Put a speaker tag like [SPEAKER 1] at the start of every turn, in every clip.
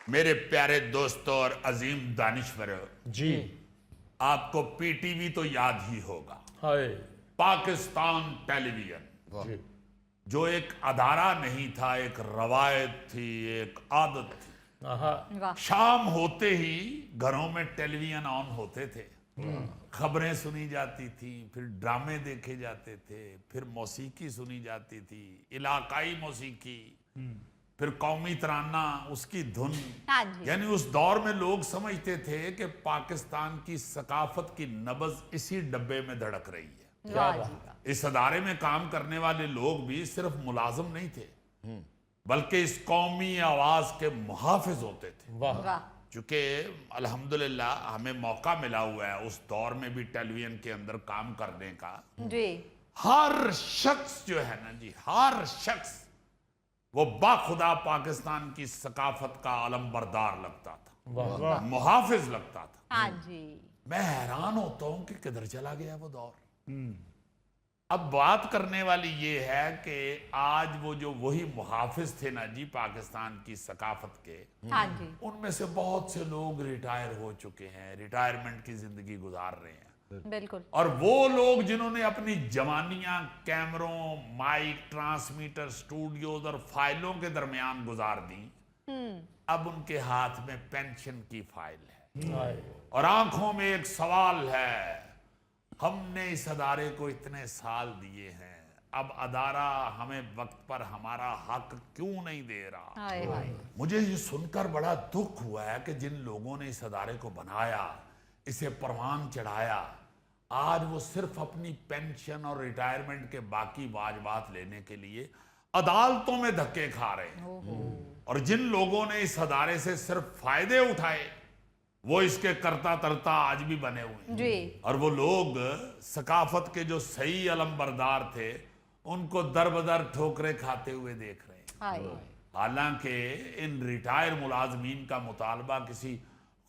[SPEAKER 1] میرے پیارے دوستوں اور عظیم دانشوروں،
[SPEAKER 2] جی
[SPEAKER 1] آپ کو پی ٹی وی تو یاد ہی ہوگا،
[SPEAKER 2] ہائے
[SPEAKER 1] پاکستان ٹیلی ویژن،
[SPEAKER 2] جی
[SPEAKER 1] جو ایک ادارہ نہیں تھا، ایک روایت تھی، ایک عادت تھی۔
[SPEAKER 2] آہا
[SPEAKER 1] شام ہوتے ہی گھروں میں ٹیلی ویژن آن ہوتے تھے، خبریں سنی جاتی تھیں، پھر ڈرامے دیکھے جاتے تھے، پھر موسیقی سنی جاتی تھی، علاقائی موسیقی، پھر قومی ترانہ، اس کی دھن۔
[SPEAKER 3] ہاں جی
[SPEAKER 1] یعنی اس دور میں لوگ سمجھتے تھے کہ پاکستان کی ثقافت کی نبض اسی ڈبے میں دھڑک رہی ہے۔
[SPEAKER 3] واہ جی واہ
[SPEAKER 1] اس ادارے میں کام کرنے والے لوگ بھی صرف ملازم نہیں تھے، بلکہ اس قومی آواز کے محافظ ہوتے تھے۔
[SPEAKER 2] واہ
[SPEAKER 3] واہ
[SPEAKER 1] چونکہ الحمدللہ ہمیں موقع ملا ہوا ہے اس دور میں بھی ٹیلی ویژن کے اندر کام کرنے کا۔
[SPEAKER 3] جی
[SPEAKER 1] ہر شخص جو ہے نا جی، ہر شخص وہ باخدا پاکستان کی ثقافت کا علم بردار لگتا تھا،
[SPEAKER 2] واہ واہ
[SPEAKER 1] محافظ لگتا تھا۔
[SPEAKER 3] ہاں جی
[SPEAKER 1] میں حیران ہوتا ہوں کہ کدھر چلا گیا وہ دور۔ اب بات کرنے والی یہ ہے کہ آج وہ جو وہی محافظ تھے نا جی پاکستان کی ثقافت کے،
[SPEAKER 3] ہاں جی
[SPEAKER 1] ان میں سے بہت سے لوگ ریٹائر ہو چکے ہیں، ریٹائرمنٹ کی زندگی گزار رہے ہیں۔
[SPEAKER 3] بالکل
[SPEAKER 1] اور وہ لوگ جنہوں نے اپنی جوانیاں کیمروں، مائک، ٹرانسمیٹر، سٹوڈیوز اور فائلوں کے درمیان گزار دیں، اب ان کے ہاتھ میں پینشن کی فائل ہے
[SPEAKER 2] ہائے
[SPEAKER 1] اور آنکھوں میں ایک سوال ہے، ہم نے اس ادارے کو اتنے سال دیے ہیں، اب ادارہ ہمیں وقت پر ہمارا حق کیوں نہیں دے رہا؟
[SPEAKER 3] ہائے ہائے
[SPEAKER 1] مجھے یہ سن کر بڑا دکھ ہوا ہے کہ جن لوگوں نے اس ادارے کو بنایا، اسے پروان چڑھایا، آج وہ صرف اپنی پینشن اور ریٹائرمنٹ کے باقی واجبات لینے کے لیے عدالتوں میں دھکے کھا رہے ہیں۔ اور جن لوگوں نے اس ادارے سے صرف فائدے اٹھائے، وہ اس کے کرتا ترتا آج بھی بنے ہوئے ہیں۔
[SPEAKER 3] جی
[SPEAKER 1] اور وہ لوگ ثقافت کے جو صحیح علم بردار تھے، ان کو در بدر ٹھوکریں کھاتے ہوئے دیکھ رہے ہیں۔
[SPEAKER 3] ہائے
[SPEAKER 1] حالانکہ ان ریٹائر ملازمین کا مطالبہ کسی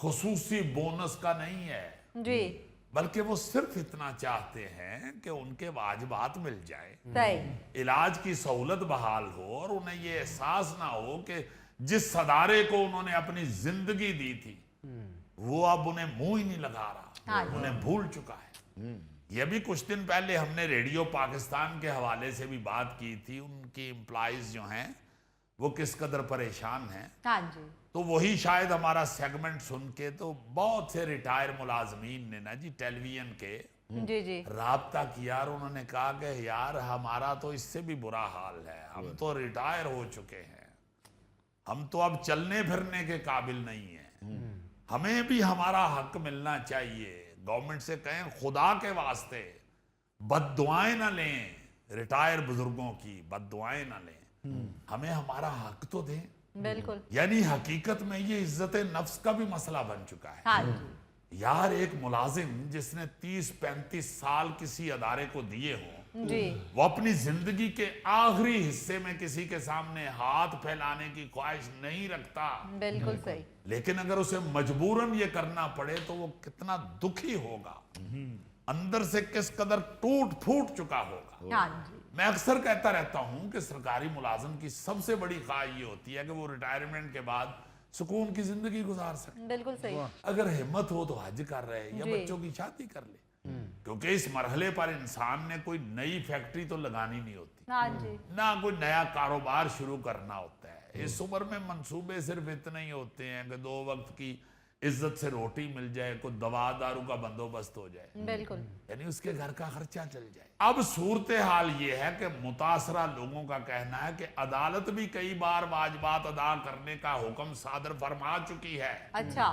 [SPEAKER 1] خصوصی بونس کا نہیں ہے،
[SPEAKER 3] جی
[SPEAKER 1] بلکہ وہ صرف اتنا چاہتے ہیں کہ ان کے واجبات مل جائیں،
[SPEAKER 3] صحیح
[SPEAKER 1] علاج کی سہولت بحال ہو، اور انہیں یہ احساس نہ ہو کہ جس ادارے کو انہوں نے اپنی زندگی دی تھی وہ اب انہیں منہ ہی نہیں لگا رہا،
[SPEAKER 3] ہاں جی۔
[SPEAKER 1] انہیں بھول چکا ہے۔ یہ بھی کچھ دن پہلے ہم نے ریڈیو پاکستان کے حوالے سے بھی بات کی تھی، ان کی امپلائیز جو ہیں وہ کس قدر پریشان ہیں،
[SPEAKER 3] ہاں جی
[SPEAKER 1] تو وہی شاید ہمارا سیگمنٹ سن کے تو بہت سے ریٹائر ملازمین نے نا جی ٹیلی ویژن کے
[SPEAKER 3] جی جی
[SPEAKER 1] رابطہ کیا، اور انہوں نے کہا کہ یار ہمارا تو اس سے بھی برا حال ہے، ہم تو ریٹائر ہو چکے ہیں، ہم تو اب چلنے پھرنے کے قابل نہیں ہیں، ہمیں بھی ہمارا حق ملنا چاہیے۔ گورنمنٹ سے کہیں خدا کے واسطے بد دعائیں نہ لیں، ریٹائر بزرگوں کی بد دعائیں نہ لیں، ہمیں ہمارا حق تو دیں۔
[SPEAKER 3] بالکل
[SPEAKER 1] یعنی حقیقت میں یہ عزت نفس کا بھی مسئلہ بن چکا ہے۔
[SPEAKER 3] ہاں جی
[SPEAKER 1] یار ایک ملازم جس نے 30-35 سال کسی ادارے کو دیے ہوں،
[SPEAKER 3] جی
[SPEAKER 1] وہ اپنی زندگی کے آخری حصے میں کسی کے سامنے ہاتھ پھیلانے کی خواہش نہیں رکھتا،
[SPEAKER 3] بالکل صحیح
[SPEAKER 1] لیکن اگر اسے مجبوراً یہ کرنا پڑے تو وہ کتنا دکھی ہوگا، اندر سے کس قدر ٹوٹ پھوٹ چکا ہوگا۔
[SPEAKER 3] ہاں جی
[SPEAKER 1] میں اکثر کہتا رہتا ہوں کہ سرکاری ملازم کی سب سے بڑی خواہش یہ ہوتی ہے کہ وہ ریٹائرمنٹ کے بعد سکون کی زندگی گزار سکے،
[SPEAKER 3] بالکل صحیح
[SPEAKER 1] اگر ہمت ہو تو حج کر رہے یا
[SPEAKER 3] جی۔
[SPEAKER 1] بچوں کی شادی کر لے، کیونکہ اس مرحلے پر انسان نے کوئی نئی فیکٹری تو لگانی نہیں ہوتی،
[SPEAKER 3] ہاں جی
[SPEAKER 1] نہ کوئی نیا کاروبار شروع کرنا ہوتا ہے۔ اس عمر میں منصوبے صرف اتنے ہی ہوتے ہیں کہ 2 وقت کی عزت سے روٹی مل جائے، کوئی دوا دارو کا بندوبست ہو جائے،
[SPEAKER 3] بالکل
[SPEAKER 1] یعنی اس کے گھر کا خرچہ چل جائے۔ اب صورتحال یہ ہے کہ متاثرہ لوگوں کا کہنا ہے کہ عدالت بھی کئی بار واجبات ادا کرنے کا حکم صادر فرما چکی ہے،
[SPEAKER 3] اچھا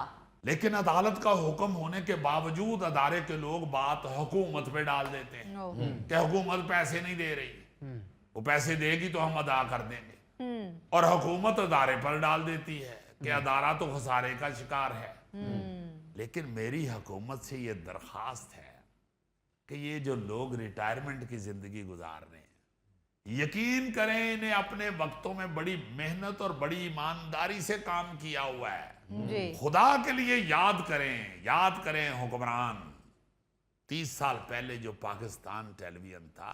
[SPEAKER 1] لیکن عدالت کا حکم ہونے کے باوجود ادارے کے لوگ بات حکومت پہ ڈال دیتے ہیں
[SPEAKER 3] اوہ،
[SPEAKER 1] کہ حکومت پیسے نہیں دے رہی، وہ پیسے دے گی تو ہم ادا کر دیں گے، اور حکومت ادارے پر ڈال دیتی ہے کہ ادارہ تو خسارے کا شکار ہے۔ لیکن میری حکومت سے یہ درخواست ہے کہ یہ جو لوگ ریٹائرمنٹ کی زندگی گزار رہے ہیں، یقین کریں انہیں اپنے وقتوں میں بڑی محنت اور بڑی ایمانداری سے کام کیا ہوا ہے،
[SPEAKER 3] جی
[SPEAKER 1] خدا کے لیے یاد کریں حکمران 30 سال پہلے جو پاکستان ٹیلی ویژن تھا،